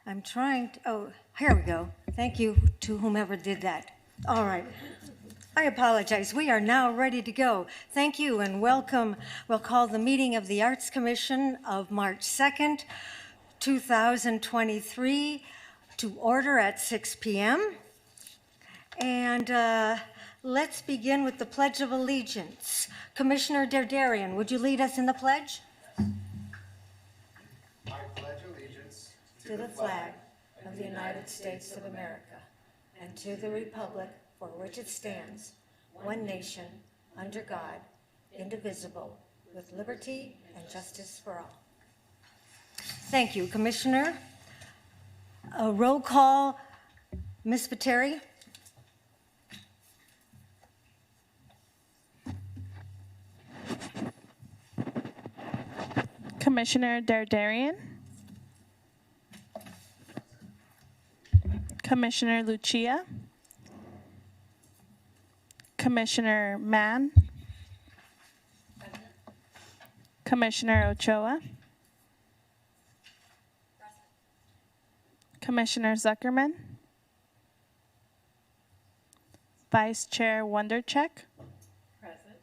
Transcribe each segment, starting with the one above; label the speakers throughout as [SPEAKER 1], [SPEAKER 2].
[SPEAKER 1] I'm trying to, oh, here we go. Thank you to whomever did that. All right. I apologize. We are now ready to go. Thank you and welcome. We'll call the meeting of the Arts Commission of March 2nd, 2023 to order at 6 p.m. And let's begin with the Pledge of Allegiance. Commissioner Derderian, would you lead us in the pledge?
[SPEAKER 2] I pledge allegiance
[SPEAKER 1] To the flag of the United States of America and to the republic for which it stands, one nation, under God, indivisible, with liberty and justice for all. Thank you, Commissioner. A roll call, Ms. Pateri.
[SPEAKER 3] Commissioner Derderian, Commissioner Lucia, Commissioner Mann, Commissioner Ochoa, Commissioner Zuckerman, Vice Chair Wondercheck,
[SPEAKER 4] Present.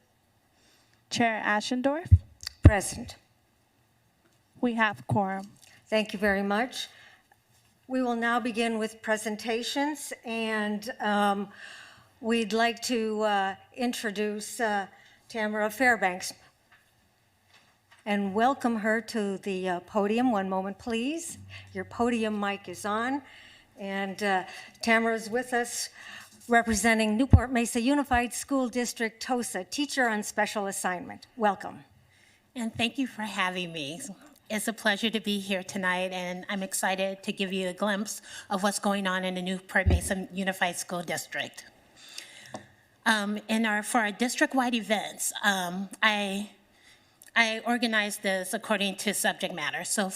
[SPEAKER 3] Chair Ashendorf.
[SPEAKER 1] Present.
[SPEAKER 3] We have quorum.
[SPEAKER 1] Thank you very much. We will now begin with presentations, and we'd like to introduce Tamara Fairbanks and welcome her to the podium. One moment, please. Your podium mic is on, and Tamara is with us representing Newport Mesa Unified School District, TOSA, teacher on special assignment. Welcome.
[SPEAKER 4] And thank you for having me. It's a pleasure to be here tonight, and I'm excited to give you a glimpse of what's going on in the Newport Mesa Unified School District. For our district-wide events, I organized this according to subject matter. So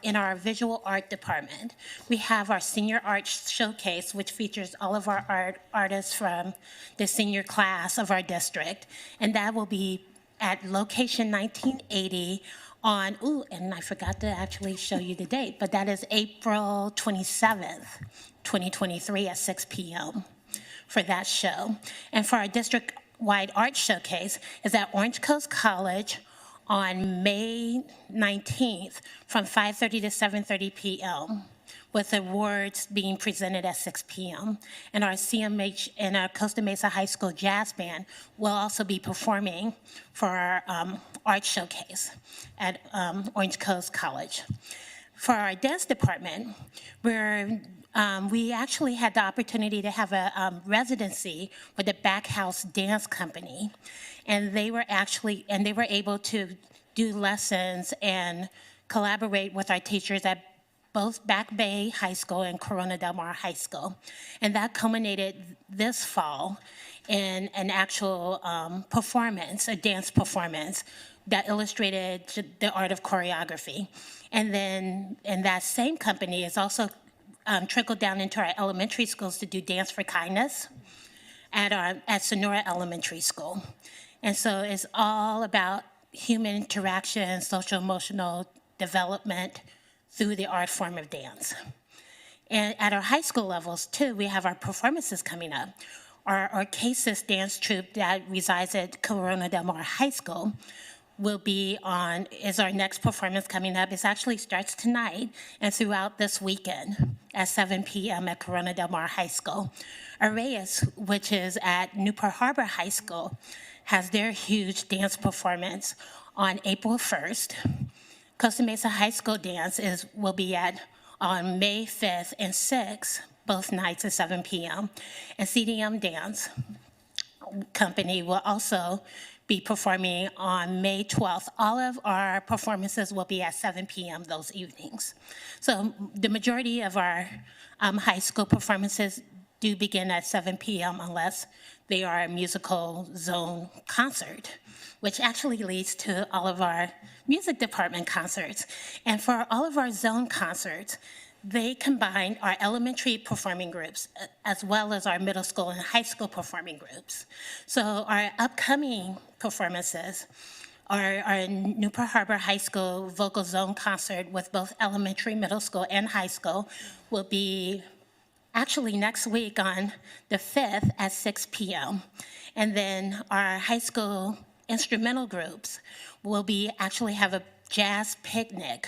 [SPEAKER 4] in our visual art department, we have our senior art showcase, which features all of our artists from the senior class of our district, and that will be at location 1980 on, and I forgot to actually show you the date, but that is April 27th, 2023 at 6 p.m. for that show. And for our district-wide art showcase is at Orange Coast College on May 19th from 5:30 to 7:30 p.m. with awards being presented at 6 p.m. And our CMH and our Costa Mesa High School Jazz Band will also be performing for our art showcase at Orange Coast College. For our dance department, we actually had the opportunity to have a residency with the Backhouse Dance Company, and they were able to do lessons and collaborate with our teachers at both Back Bay High School and Corona Del Mar High School. And that culminated this fall in an actual performance, a dance performance that illustrated the art of choreography. And then, and that same company is also trickled down into our elementary schools to do Dance for Kindness at Sonora Elementary School. And so it's all about human interaction, social emotional development through the art form of dance. And at our high school levels too, we have our performances coming up. Our Cases dance troupe that resides at Corona Del Mar High School is our next performance coming up. It actually starts tonight and throughout this weekend at 7 p.m. at Corona Del Mar High School. Arrayas, which is at Newport Harbor High School, has their huge dance performance on April 1st. Costa Mesa High School Dance will be on May 5th and 6th, both nights at 7 p.m. And CDM Dance Company will also be performing on May 12th. All of our performances will be at 7 p.m. those evenings. So the majority of our high school performances do begin at 7 p.m. unless they are a musical zone concert, which actually leads to all of our music department concerts. And for all of our zone concerts, they combine our elementary performing groups as well as our middle school and high school performing groups. So our upcoming performances our Newport Harbor High School Vocal Zone concert with both elementary, middle school, and high school will be actually next week on the 5th at 6 p.m. And then our high school instrumental groups will be actually have a jazz picnic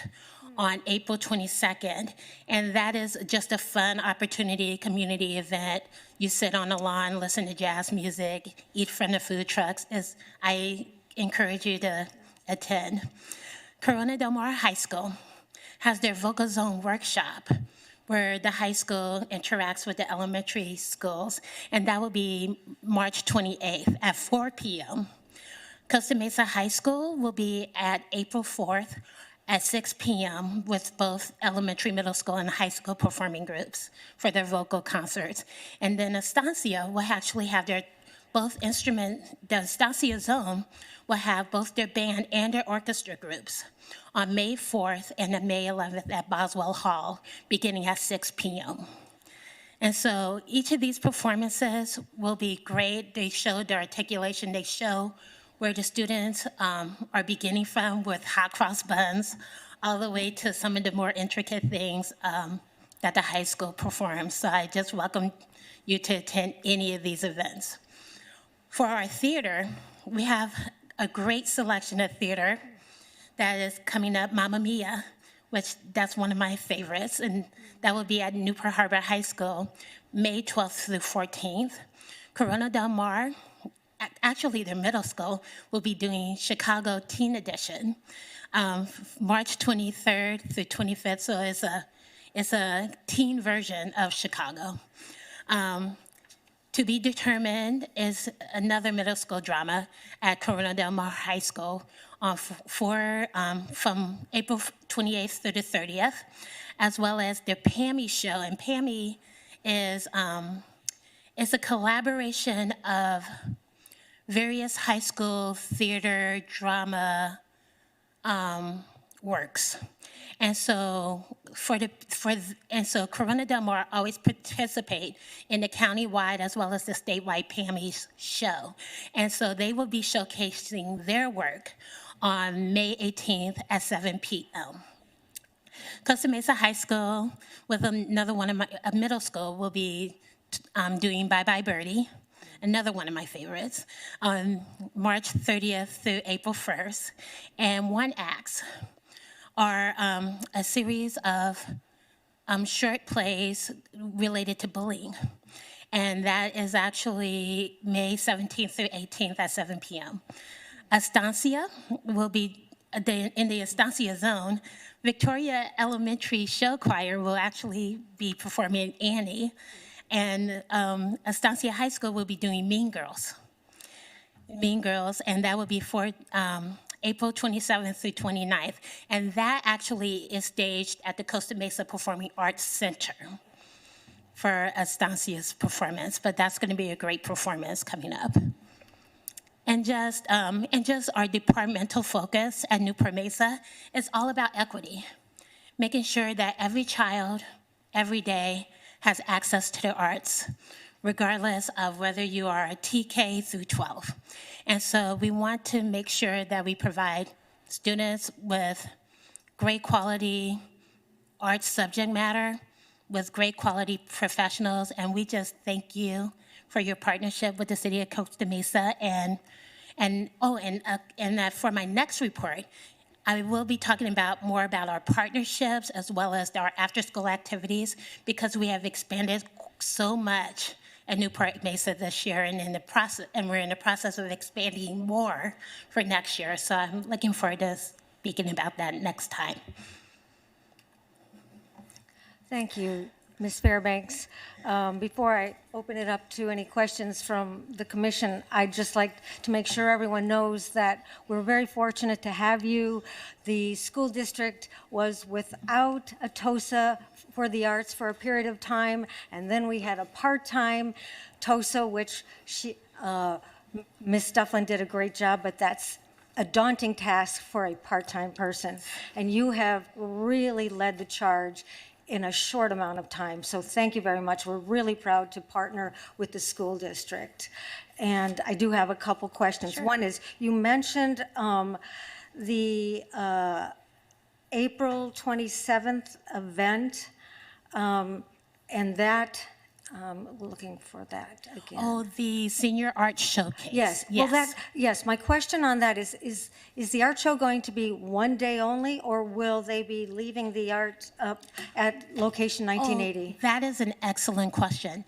[SPEAKER 4] on April 22nd. And that is just a fun opportunity, community event. You sit on the lawn, listen to jazz music, eat from the food trucks. I encourage you to attend. Corona Del Mar High School has their Vocal Zone workshop where the high school interacts with the elementary schools, and that will be March 28th at 4 p.m. Costa Mesa High School will be at April 4th at 6 p.m. with both elementary, middle school, and high school performing groups for their vocal concerts. And then Estancia will actually have the Estancia Zone will have both their band and their orchestra groups on May 4th and then May 11th at Boswell Hall, beginning at 6 p.m. And so each of these performances will be great. They show their articulation. They show where the students are beginning from with hot cross buns all the way to some of the more intricate things that the high school performs. So I just welcome you to attend any of these events. For our theater, we have a great selection of theater that is coming up, Mamma Mia, which that's one of my favorites, and that will be at Newport Harbor High School, May 12th through 14th. Corona Del Mar, actually their middle school, will be doing Chicago Teen Edition, March 23rd through 25th, so it's a teen version of Chicago. To be determined is another middle school drama at Corona Del Mar High School from April 28th through the 30th, as well as their PAMI show. And PAMI is a collaboration of various high school theater drama works. And so Corona Del Mar always participate in the countywide as well as the statewide PAMI show. And so they will be showcasing their work on May 18th at 7 p.m. Costa Mesa High School, with another one of a middle school, will be doing Bye Bye Birdie, another one of my favorites, on March 30th through April 1st. And One Acts are a series of short plays related to bullying. And that is actually May 17th through 18th at 7 p.m. Estancia will be, in the Estancia Zone, Victoria Elementary Show Choir will actually be performing Annie, and Estancia High School will be doing Mean Girls, and that will be for April 27th through 29th. And that actually is staged at the Costa Mesa Performing Arts Center for Estancia's performance, but that's going to be a great performance coming up. And just our departmental focus at Newport Mesa is all about equity, making sure that every child, every day, has access to the arts, regardless of whether you are a TK through 12. And so we want to make sure that we provide students with great quality arts subject matter, with great quality professionals, and we just thank you for your partnership with the City of Costa Mesa. And for my next report, I will be talking more about our partnerships as well as our after-school activities, because we have expanded so much at Newport Mesa this year, and we're in the process of expanding more for next year. So I'm looking forward to speaking about that next time.
[SPEAKER 1] Thank you, Ms. Fairbanks. Before I open it up to any questions from the commission, I'd just like to make sure everyone knows that we're very fortunate to have you. The school district was without a TOSA for the arts for a period of time, and then we had a part-time TOSA, which Ms. Stufflin did a great job, but that's a daunting task for a part-time person. And you have really led the charge in a short amount of time. So thank you very much. We're really proud to partner with the school district. And I do have a couple questions.
[SPEAKER 4] Sure.
[SPEAKER 1] One is, you mentioned the April 27th event, and that, we're looking for that again.
[SPEAKER 4] Oh, the Senior Art Showcase.
[SPEAKER 1] Yes. Well, yes, my question on that is the art show going to be one day only, or will they be leaving the art up at location 1980?
[SPEAKER 4] Oh, that is an excellent question.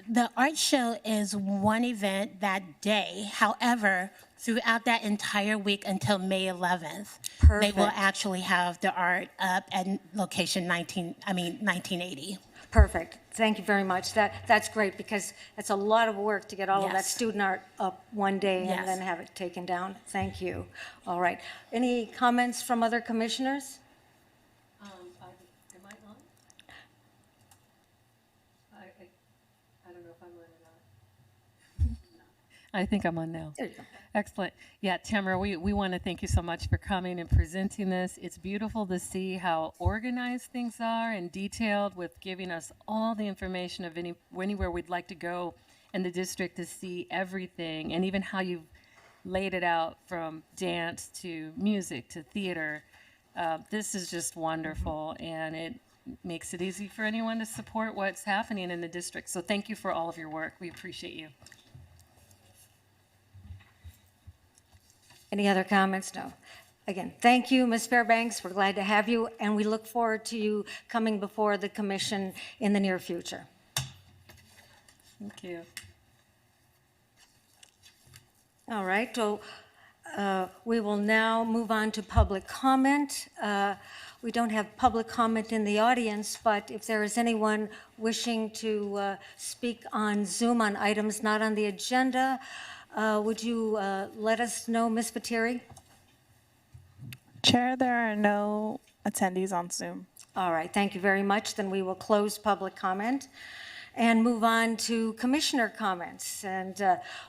[SPEAKER 4] The art show is one event that day. However, throughout that entire week until May 11th, they will
[SPEAKER 1] Perfect.
[SPEAKER 4] actually have the art up at location 1980.
[SPEAKER 1] Perfect. Thank you very much. That's great, because it's a lot of work to get all of that
[SPEAKER 4] Yes.
[SPEAKER 1] student art up one day
[SPEAKER 4] Yes.
[SPEAKER 1] and then have it taken down. Thank you. All right. Any comments from other commissioners?
[SPEAKER 5] Am I on? I don't know if I'm on or not. I think I'm on now.
[SPEAKER 1] There you go.
[SPEAKER 5] Excellent. Yeah, Tamara, we want to thank you so much for coming and presenting this. It's beautiful to see how organized things are and detailed, with giving us all the information of anywhere we'd like to go in the district to see everything, and even how you've laid it out from dance to music to theater. This is just wonderful, and it makes it easy for anyone to support what's happening in the district. So thank you for all of your work. We appreciate you.
[SPEAKER 1] Any other comments? No. Again, thank you, Ms. Fairbanks. We're glad to have you, and we look forward to you coming before the commission in the near future.
[SPEAKER 5] Thank you.
[SPEAKER 1] All right, so we will now move on to public comment. We don't have public comment in the audience, but if there is anyone wishing to speak on Zoom on items not on the agenda, would you let us know, Ms. Fatiri?
[SPEAKER 3] Chair, there are no attendees on Zoom.
[SPEAKER 1] All right, thank you very much. Then we will close public comment and move on to commissioner comments. And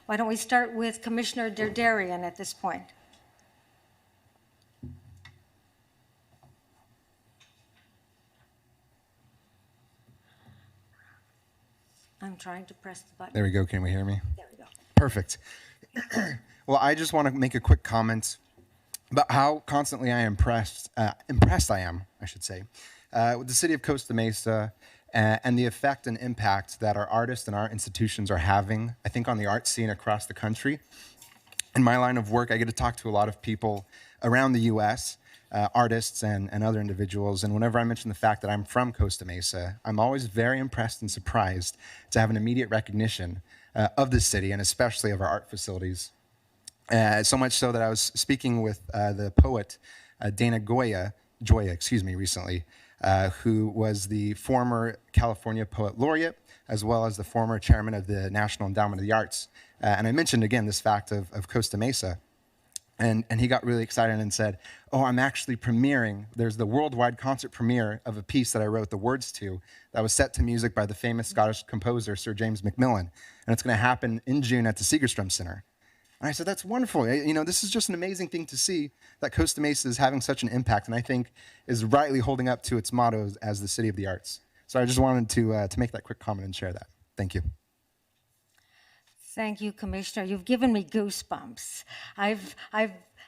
[SPEAKER 1] why don't we start with Commissioner Derderian at this point? I'm trying to press the button.
[SPEAKER 2] There we go. Can we hear me?
[SPEAKER 1] There we go.
[SPEAKER 2] Perfect. Well, I just want to make a quick comment about how constantly I am impressed I am, I should say, with the city of Costa Mesa and the effect and impact that our artists and our institutions are having, I think, on the art scene across the country. In my line of work, I get to talk to a lot of people around the U.S., artists and other individuals, and whenever I mention the fact that I'm from Costa Mesa, I'm always very impressed and surprised to have an immediate recognition of the city, and especially of our art facilities. So much so that I was speaking with the poet Dana Joya, recently, who was the former California Poet Laureate, as well as the former chairman of the National Endowment of the Arts. And I mentioned again this fact of Costa Mesa. And he got really excited and said, oh, I'm actually premiering, there's the worldwide concert premiere of a piece that I wrote the words to that was set to music by the famous Scottish composer, Sir James Macmillan. And it's going to happen in June at the Segerstrom Center. And I said, that's wonderful. You know, this is just an amazing thing to see that Costa Mesa is having such an impact, and I think is rightly holding up to its motto as the city of the arts. So I just wanted to make that quick comment and share that. Thank you.
[SPEAKER 1] Thank you, Commissioner. You've given me goosebumps. I've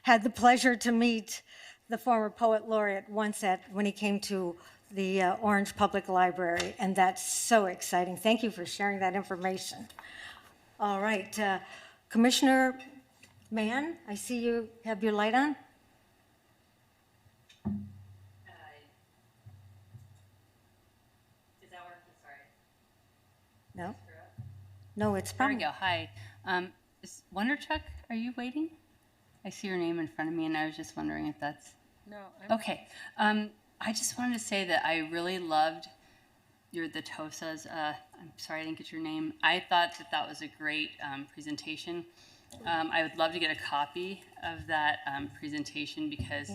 [SPEAKER 1] had the pleasure to meet the former Poet Laureate once when he came to the Orange Public Library, and that's so exciting. Thank you for sharing that information. All right, Commissioner Mann, I see you have your light on.
[SPEAKER 6] Is that working? Sorry.
[SPEAKER 1] No? No, it's
[SPEAKER 6] There
[SPEAKER 1] probably.
[SPEAKER 6] we go. Hi. Is Wonderchuck, are you waiting? I see your name in front of me, and I was just wondering if that's...
[SPEAKER 5] No,
[SPEAKER 6] Okay. I just wanted to say that I really loved the TOSA's, I'm sorry, I didn't get your name. I thought that was a great presentation. I would love to get a copy of that presentation, because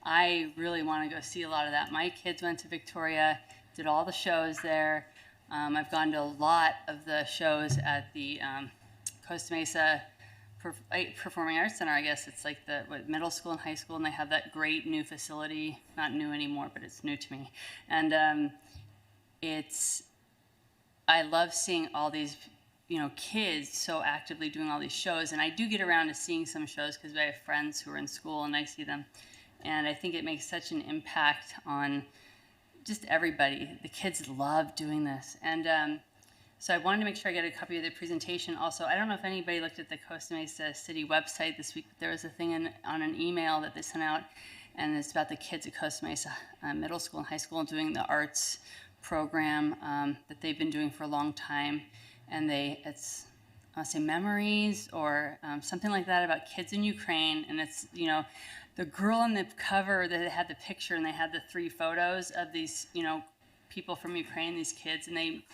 [SPEAKER 6] I really want to go see a lot of that. My kids went to Victoria, did all the shows there. I've gone to a lot of the shows at the Costa Mesa performing arts center, I guess it's like the middle school and high school, and they have that great new facility. Not new anymore, but it's new to me. And I love seeing all these, kids so actively doing all these shows. And I do get around to seeing some shows because I have friends who are in school and I see them. And I think it makes such an impact on just everybody. The kids love doing this. And so I wanted to make sure I get a copy of the presentation. Also, I don't know if anybody looked at the Costa Mesa City website this week. There was a thing on an email that they sent out, and it's about the kids at Costa Mesa Middle School and High School doing the arts program that they've been doing for a long time. And it's, I want to say memories or something like that about kids in Ukraine. And it's, the girl on the cover that had the picture, and they had the 3 photos of these, people from Ukraine, these kids, and they,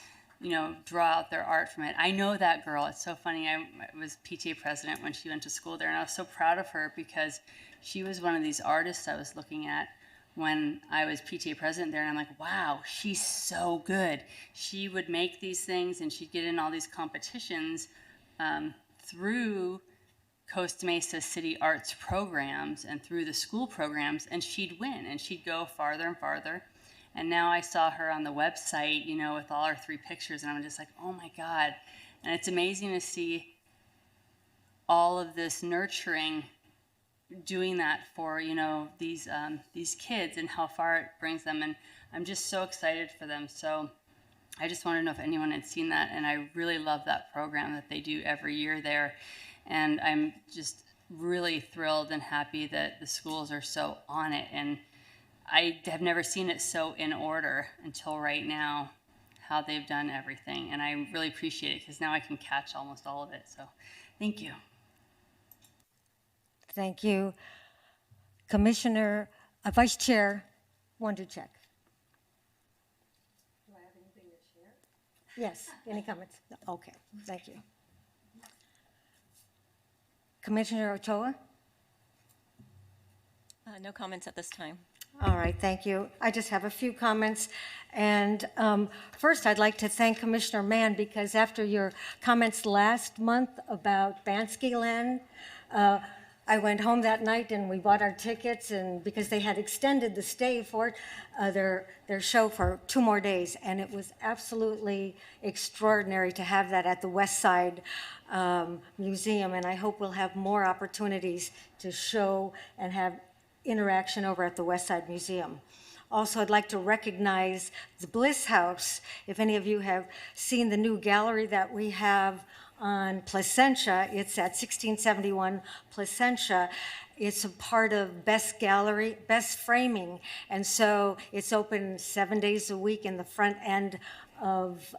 [SPEAKER 6] draw out their art from it. I know that girl. It's so funny. I was PTA president when she went to school there, and I was so proud of her because she was one of these artists I was looking at when I was PTA president there, and I'm like, wow, she's so good. She would make these things, and she'd get in all these competitions through Costa Mesa City Arts programs and through the school programs, and she'd win, and she'd go farther and farther. And now I saw her on the website, with all our 3 pictures, and I'm just like, oh my God. And it's amazing to see all of this nurturing doing that for, these kids and how far it brings them. And I'm just so excited for them. So I just want to know if anyone had seen that. And I really love that program that they do every year there. And I'm just really thrilled and happy that the schools are so on it. And I have never seen it so in order until right now, how they've done everything. And I really appreciate it because now I can catch almost all of it. So thank you.
[SPEAKER 1] Thank you. Commissioner, Vice Chair, one to check. Do I have anything to share? Yes, any comments? No. Okay, thank you. Commissioner Ochoa?
[SPEAKER 7] No comments at this time.
[SPEAKER 1] All right, thank you. I just have a few comments. And first, I'd like to thank Commissioner Mann because after your comments last month about Bansky Land, I went home that night and we bought our tickets, and because they had extended the stay for their show for 2 more days, and it was absolutely extraordinary to have that at the West Side Museum, and I hope we'll have more opportunities to show and have interaction over at the West Side Museum. Also, I'd like to recognize the Bliss House. If any of you have seen the new gallery that we have on Placentia, it's at 1671 Placentia. It's a part of Best Gallery, Best Framing, and so it's open 7 days a week in the front end of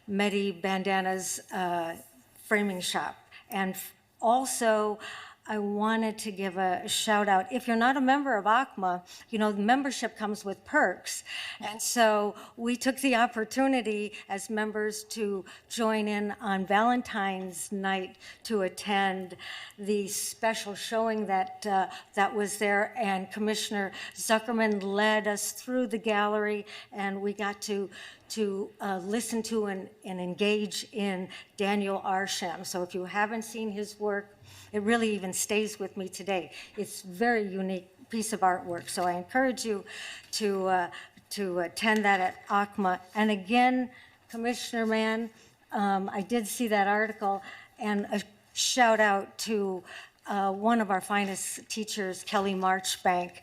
[SPEAKER 1] Medi Bandana's framing shop. And also, I wanted to give a shout out. If you're not a member of ACMA, the membership comes with perks. And so we took the opportunity as members to join in on Valentine's night to attend the special showing that was there. And Commissioner Zuckerman led us through the gallery, and we got to listen to and engage in Daniel Arsham. So if you haven't seen his work, it really even stays with me today. It's a very unique piece of artwork. So I encourage you to attend that at ACMA. And again, Commissioner Mann, I did see that article, and a shout out to one of our finest teachers, Kelly Marchbank.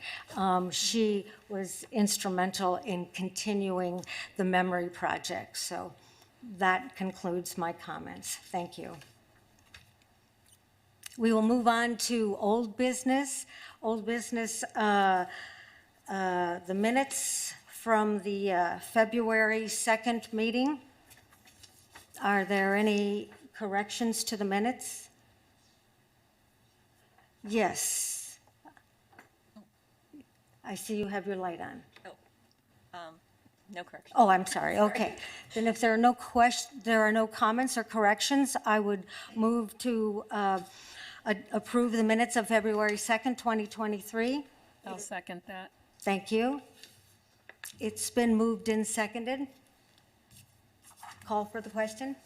[SPEAKER 1] She was instrumental in continuing the memory project. So that concludes my comments. Thank you. We will move on to old business. Old business, the minutes from the February 2nd meeting. Are there any corrections to the minutes? Yes. I see you have your light on.
[SPEAKER 7] No correction.
[SPEAKER 1] Oh, I'm sorry. Okay. Then if there are no comments or corrections, I would move to approve the minutes of February 2nd, 2023.
[SPEAKER 5] I'll second that.
[SPEAKER 1] Thank you. It's been moved and seconded. Call for the question.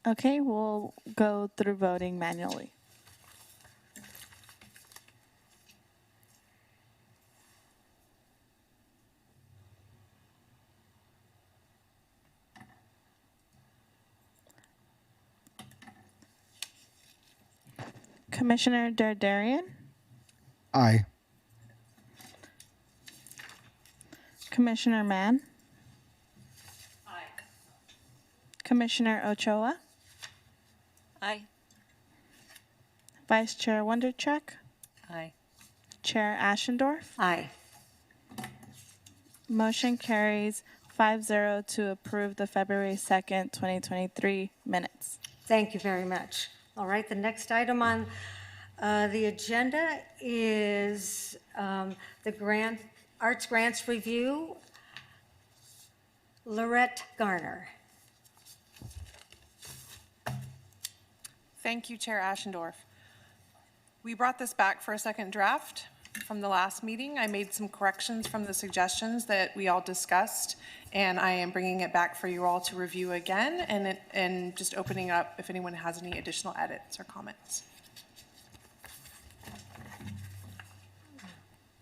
[SPEAKER 3] Okay, we'll go through voting manually. Commissioner Dardarian,
[SPEAKER 2] Aye.
[SPEAKER 3] Commissioner Mann. Commissioner Ochoa,
[SPEAKER 7] Aye.
[SPEAKER 3] Vice Chair Wonderchuk,
[SPEAKER 7] Aye.
[SPEAKER 3] Chair Ashendorf.
[SPEAKER 1] Aye.
[SPEAKER 3] Motion carries 5-0 to approve the February 2nd, 2023 minutes.
[SPEAKER 1] Thank you very much. All right, the next item on the agenda is the Arts Grants Review. Lorette Garner.
[SPEAKER 8] Thank you, Chair Ashendorf. We brought this back for a second draft from the last meeting. I made some corrections from the suggestions that we all discussed, and I am bringing it back for you all to review again and just opening up if anyone has any additional edits or comments.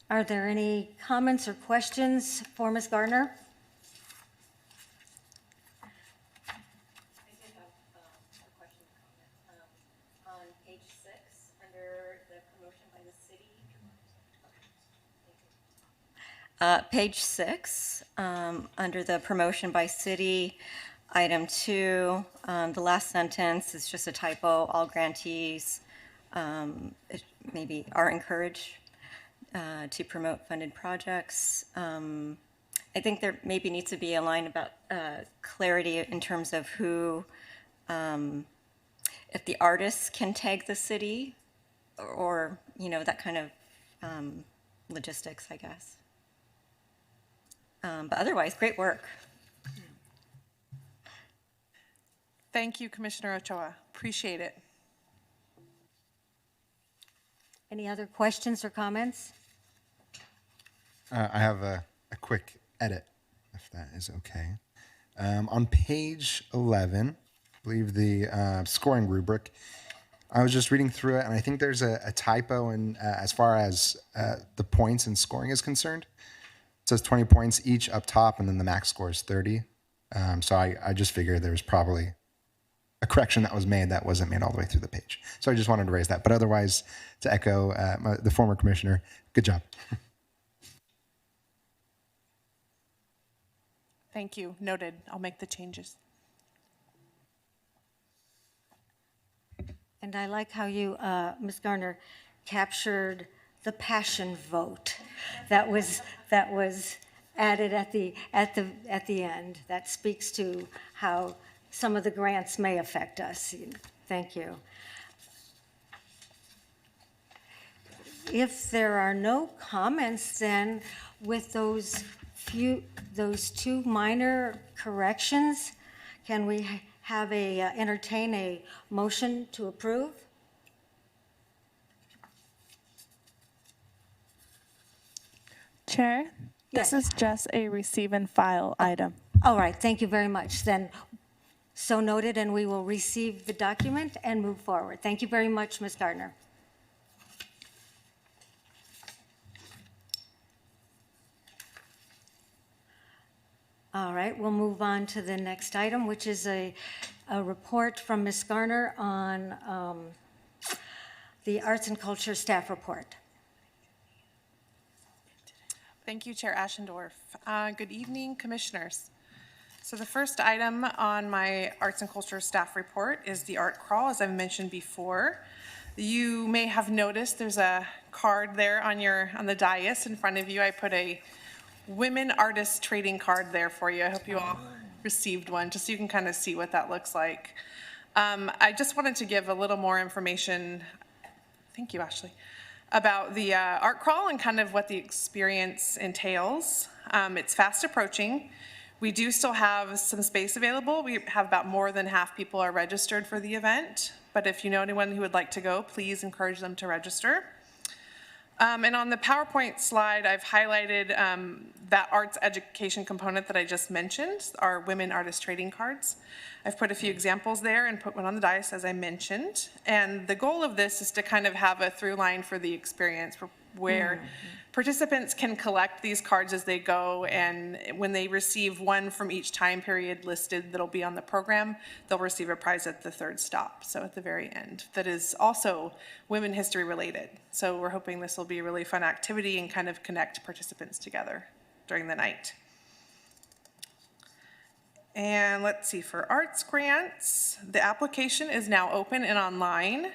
[SPEAKER 1] Are there any comments or questions for Ms. Gardner? On page 6, under the promotion by the city.
[SPEAKER 7] Page 6, under the promotion by city, item 2, the last sentence is just a typo. All grantees maybe are encouraged to promote funded projects. I think there maybe needs to be a line about clarity in terms of who, if the artists can tag the city, or, you know, that kind of logistics, I guess. But otherwise, great work.
[SPEAKER 8] Thank you, Commissioner Ochoa. Appreciate it.
[SPEAKER 1] Any other questions or comments?
[SPEAKER 2] I have a quick edit, if that is okay. On page 11, I believe the scoring rubric, I was just reading through it, and I think there's a typo in as far as the points and scoring is concerned. It says 20 points each up top, and then the max score is 30. So I just figured there was probably a correction that was made that wasn't made all the way through the page. So I just wanted to raise that. But otherwise, to echo the former commissioner, good job.
[SPEAKER 8] Thank you. Noted. I'll make the changes.
[SPEAKER 1] And I like how you, Ms. Garner, captured the passion vote that was added at the end. That speaks to how some of the grants may affect us. Thank you. If there are no comments, then with those two minor corrections, can we have entertain a motion to approve?
[SPEAKER 3] Chair, this
[SPEAKER 1] Yes.
[SPEAKER 3] is just a receive and file item.
[SPEAKER 1] All right, thank you very much. Then, so noted, and we will receive the document and move forward. Thank you very much, Ms. Gardner. All right, we'll move on to the next item, which is a report from Ms. Garner on the Arts and Culture Staff Report.
[SPEAKER 8] Thank you, Chair Ashendorf. Good evening, Commissioners. So the first item on my Arts and Culture Staff Report is the art crawl, as I've mentioned before. You may have noticed there's a card there on the dais in front of you. I put a women artists trading card there for you. I hope you all received one, just so you can kind of see what that looks like. I just wanted to give a little more information, thank you, Ashley, about the art crawl and kind of what the experience entails. It's fast approaching. We do still have some space available. We have about more than half people are registered for the event, but if you know anyone who would like to go, please encourage them to register. And on the PowerPoint slide, I've highlighted that arts education component that I just mentioned, our women artist trading cards. I've put a few examples there and put one on the dais, as I mentioned. And the goal of this is to kind of have a through line for the experience where participants can collect these cards as they go, and when they receive one from each time period listed that'll be on the program, they'll receive a prize at the third stop, so at the very end, that is also women history related. So we're hoping this will be a really fun activity and kind of connect participants together during the night. And let's see, for arts grants, the application is now open and online.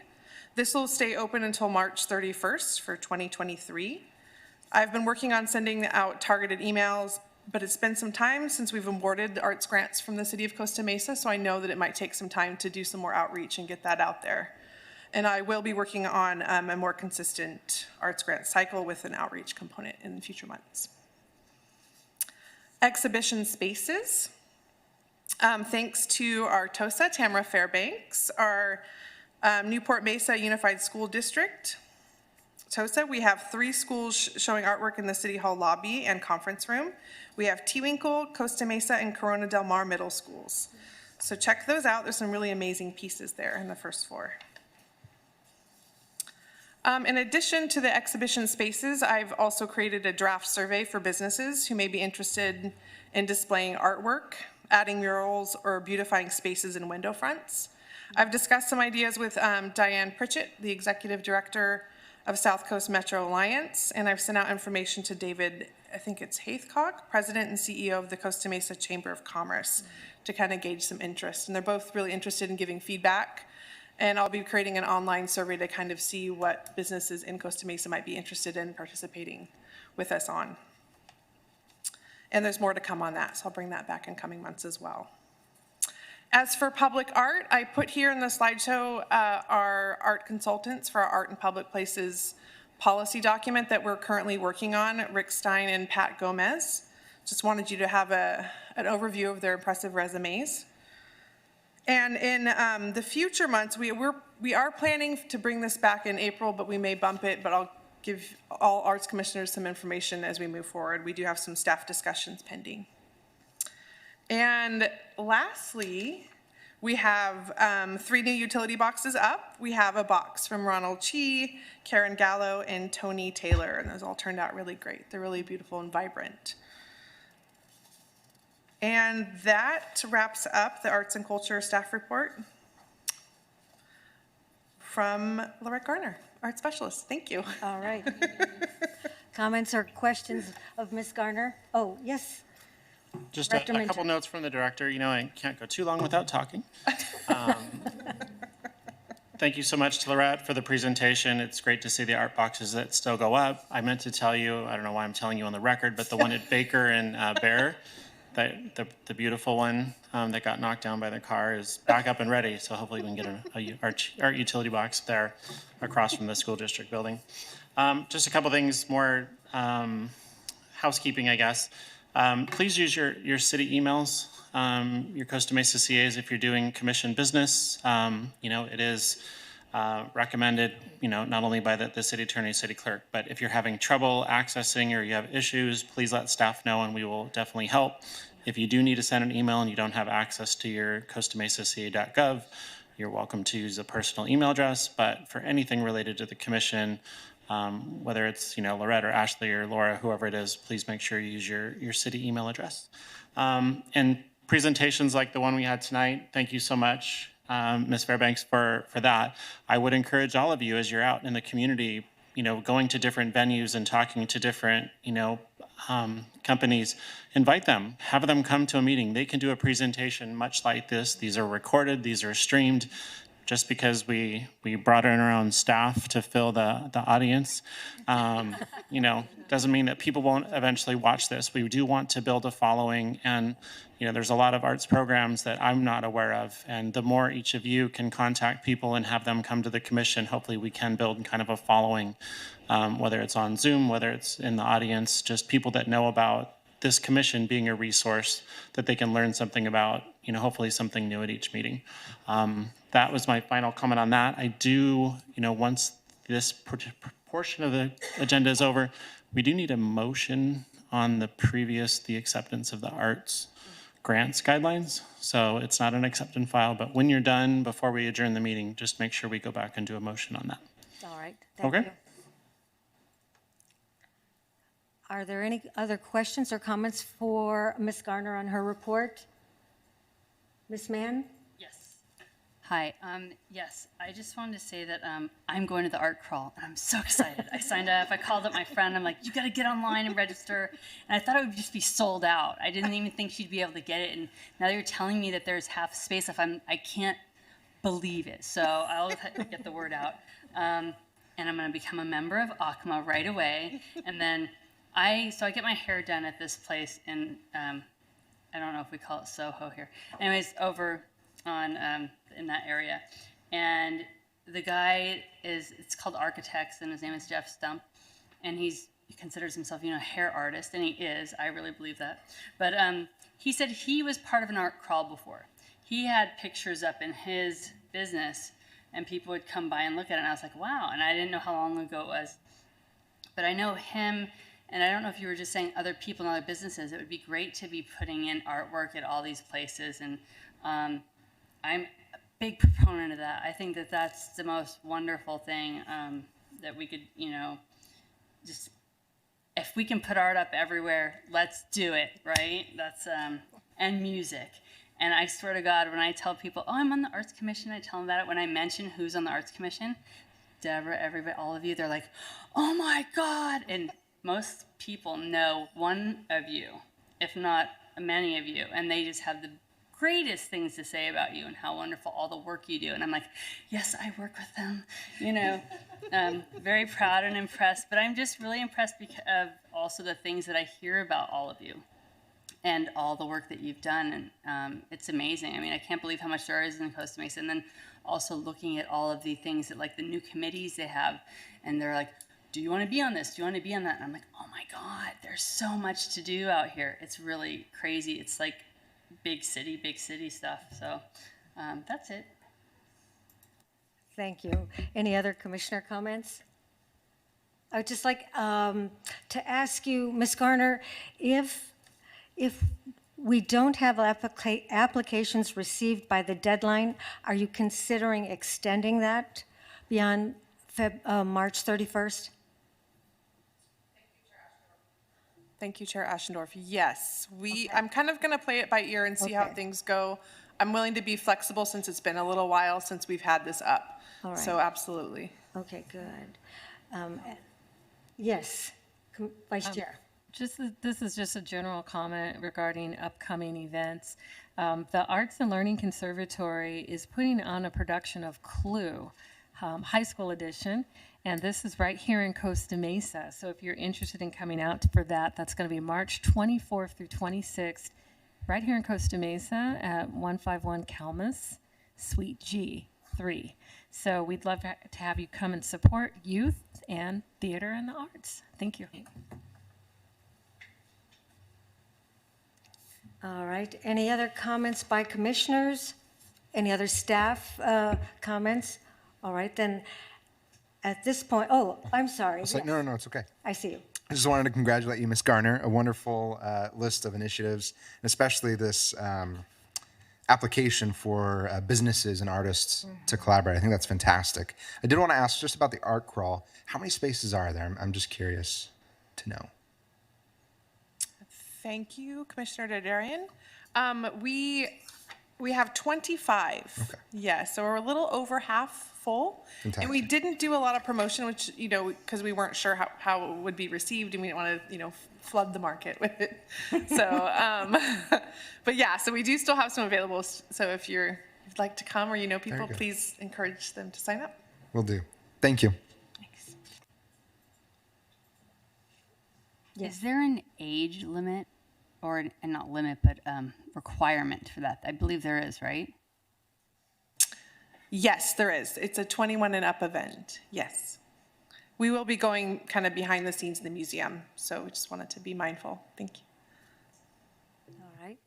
[SPEAKER 8] This will stay open until March 31st for 2023. I've been working on sending out targeted emails, but it's been some time since we've awarded the arts grants from the city of Costa Mesa, so I know that it might take some time to do some more outreach and get that out there. And I will be working on a more consistent arts grant cycle with an outreach component in future months. Exhibition spaces. Thanks to our TOSA, Tamara Fairbanks, our Newport Mesa Unified School District, TOSA, we have 3 schools showing artwork in the City Hall lobby and conference room. We have Tewinkle, Costa Mesa, and Corona Del Mar middle schools. So check those out. There's some really amazing pieces there in the first floor. In addition to the exhibition spaces, I've also created a draft survey for businesses who may be interested in displaying artwork, adding murals, or beautifying spaces and window fronts. I've discussed some ideas with Diane Pritchett, the Executive Director of South Coast Metro Alliance, and I've sent out information to David, I think it's Haithcock, President and CEO of the Costa Mesa Chamber of Commerce, to kind of gauge some interest. And they're both really interested in giving feedback. And I'll be creating an online survey to kind of see what businesses in Costa Mesa might be interested in participating with us on. And there's more to come on that, so I'll bring that back in coming months as well. As for public art, I put here in the slideshow our art consultants for our Art in Public Places policy document that we're currently working on, Rick Stein and Pat Gomez. Just wanted you to have an overview of their impressive resumes. And in the future months, we are planning to bring this back in April, but we may bump it, but I'll give all arts commissioners some information as we move forward. We do have some staff discussions pending. And lastly, we have 3 new utility boxes up. We have a box from Ronald Chi, Karen Gallo, and Tony Taylor, and those all turned out really great. They're really beautiful and vibrant. And that wraps up the Arts and Culture staff report from Lorette Garner, art specialist. Thank you.
[SPEAKER 1] All right. Comments or questions of Ms. Garner? Oh, yes.
[SPEAKER 9] Just a couple notes from the director. You know, I can't go too long without talking. Thank you so much to Lorette for the presentation. It's great to see the art boxes that still go up. I meant to tell you, I don't know why I'm telling you on the record, but the one at Baker and Bear, the beautiful one that got knocked down by the car is back up and ready. So hopefully we can get an art utility box there across from the school district building. Just a couple things more housekeeping, I guess. Please use your city emails, your Costa Mesa CAs if you're doing commission business. You know, it is recommended, you know, not only by the city attorney, city clerk, but if you're having trouble accessing or you have issues, please let staff know and we will definitely help. If you do need to send an email and you don't have access to your CostaMesaCA.gov, you're welcome to use a personal email address, but for anything related to the commission, whether it's, you know, Lorette or Ashley or Laura, whoever it is, please make sure you use your city email address. And presentations like the one we had tonight, thank you so much, Ms. Fairbanks, for that. I would encourage all of you as you're out in the community, you know, going to different venues and talking to different, you know, companies, invite them, have them come to a meeting. They can do a presentation much like this. These are recorded, these are streamed. Just because we brought in our own staff to fill the audience, you know, doesn't mean that people won't eventually watch this. We do want to build a following, and you know, there's a lot of arts programs that I'm not aware of, and the more each of you can contact people and have them come to the commission, hopefully we can build kind of a following, whether it's on Zoom, whether it's in the audience, just people that know about this commission being a resource that they can learn something about, you know, hopefully something new at each meeting. That was my final comment on that. I do, you know, once this portion of the agenda is over. We do need a motion on the acceptance of the arts grants guidelines. So it's not an accept and file, but when you're done, before we adjourn the meeting, just make sure we go back and do a motion on that.
[SPEAKER 1] All right, thank
[SPEAKER 9] Okay.
[SPEAKER 1] you. Are there any other questions or comments for Ms. Garner on her report? Ms. Mann?
[SPEAKER 6] Yes. Hi. Yes, I just wanted to say that I'm going to the art crawl, and I'm so excited. I signed up. I called up my friend. I'm like, you got to get online and register. And I thought it would just be sold out. I didn't even think she'd be able to get it. And now you're telling me that there's half space left. I can't believe it. So I'll get the word out. And I'm going to become a member of ACMA right away. And then I get my hair done at this place in, I don't know if we call it Soho here. Anyways, over on in that area, and the guy it's called Architects, and his name is Jeff Stump, and he considers himself, a hair artist, and he is. I really believe that. But he said he was part of an art crawl before. He had pictures up in his business, and people would come by and look at it, and I was like, wow. And I didn't know how long ago it was, but I know him. And I don't know if you were just saying other people in other businesses. It would be great to be putting in artwork at all these places. And I'm a big proponent of that. I think that that's the most wonderful thing that we could, just, if we can put art up everywhere, let's do it, right? That's, and music. And I swear to God, when I tell people, oh, I'm on the Arts Commission, I tell them about it. When I mention who's on the Arts Commission, Deborah, everybody, all of you, they're like, oh my God. And most people know one of you, if not many of you, and they just have the greatest things to say about you and how wonderful all the work you do. And I'm like, yes, I work with them, very proud and impressed. But I'm just really impressed because of also the things that I hear about all of you and all the work that you've done. And it's amazing. I mean, I can't believe how much there is in Costa Mesa. And then also looking at all of the things that, like the new committees they have, and they're like, do you want to be on this? Do you want to be on that? And I'm like, oh my God, there's so much to do out here. It's really crazy. It's like big city stuff. So that's it.
[SPEAKER 1] Thank you. Any other commissioner comments? I would just like to ask you, Ms. Garner, if we don't have applications received by the deadline, are you considering extending that beyond March 31st?
[SPEAKER 8] Thank you, Chair Ashendorf. Yes, I'm kind of going to play it by ear and see how things go. I'm willing to be flexible since it's been a little while since we've had this up.
[SPEAKER 1] All right.
[SPEAKER 8] So absolutely.
[SPEAKER 1] Okay, good. Yes, Vice Chair.
[SPEAKER 5] This is just a general comment regarding upcoming events. The Arts and Learning Conservatory is putting on a production of Clue, high school edition, and this is right here in Costa Mesa. So if you're interested in coming out for that, that's going to be March 24th through 26th, right here in Costa Mesa at 151 Calmus, Suite G3. So we'd love to have you come and support youth and theater and the arts. Thank you.
[SPEAKER 1] All right. Any other comments by commissioners? Any other staff comments? All right, then at this point, oh, I'm sorry.
[SPEAKER 2] It's like,
[SPEAKER 1] Yes.
[SPEAKER 2] no, it's okay.
[SPEAKER 1] I see you.
[SPEAKER 2] I just wanted to congratulate you, Ms. Garner, a wonderful list of initiatives, and especially this application for businesses and artists to collaborate. I think that's fantastic. I did want to ask just about the art crawl. How many spaces are there? I'm just curious to know.
[SPEAKER 8] Thank you, Commissioner Dodarian. We have 25.
[SPEAKER 2] Okay.
[SPEAKER 8] Yeah, so we're a little over half full.
[SPEAKER 2] Fantastic.
[SPEAKER 8] And we didn't do a lot of promotion, which, because we weren't sure how it would be received, and we didn't want to, flood the market with it. So, but yeah, so we do still have some available. So if you'd like to come or you know people,
[SPEAKER 2] good.
[SPEAKER 8] please encourage them to sign up.
[SPEAKER 2] Will do. Thank you.
[SPEAKER 8] Thanks.
[SPEAKER 6] Is there an age limit, or and not limit, but requirement for that? I believe there is, right?
[SPEAKER 8] Yes, there is. It's a 21 and up event. Yes. We will be going kind of behind the scenes in the museum, so we just wanted to be mindful. Thank you.
[SPEAKER 1] All right.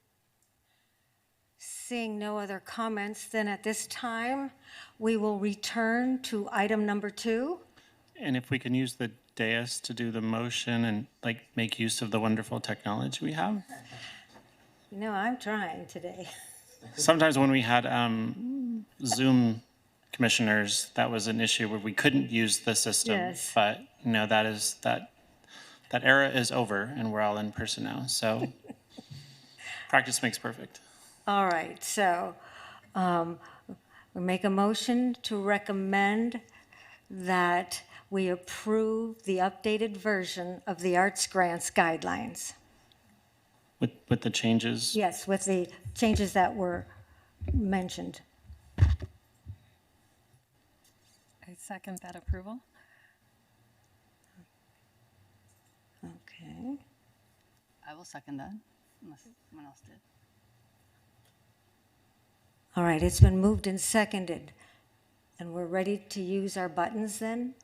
[SPEAKER 1] Seeing no other comments, then at this time, we will return to item number 2.
[SPEAKER 9] And if we can use the dais to do the motion and like make use of the wonderful technology we have.
[SPEAKER 1] You know, I'm trying today.
[SPEAKER 9] Sometimes when we had Zoom commissioners, that was an issue where we couldn't use the system.
[SPEAKER 1] Yes.
[SPEAKER 9] But you know, that era is over, and we're all in person now. So practice makes perfect.
[SPEAKER 1] All right, so we make a motion to recommend that we approve the updated version of the Arts Grants Guidelines.
[SPEAKER 9] With the changes.
[SPEAKER 1] Yes, with the changes that were mentioned.
[SPEAKER 5] I second that approval.
[SPEAKER 1] Okay.
[SPEAKER 6] I will second that, unless someone else did.
[SPEAKER 1] All right, it's been moved and seconded. And we're ready to use our buttons then?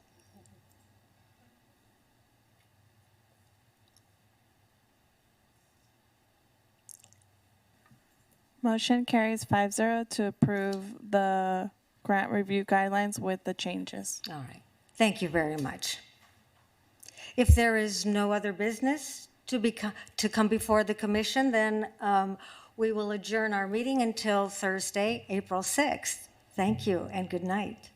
[SPEAKER 3] Motion carries 5-0 to approve the grant review guidelines with the changes.
[SPEAKER 1] All right, thank you very much. If there is no other business to come before the commission, then we will adjourn our meeting until Thursday, April 6th. Thank you and good night.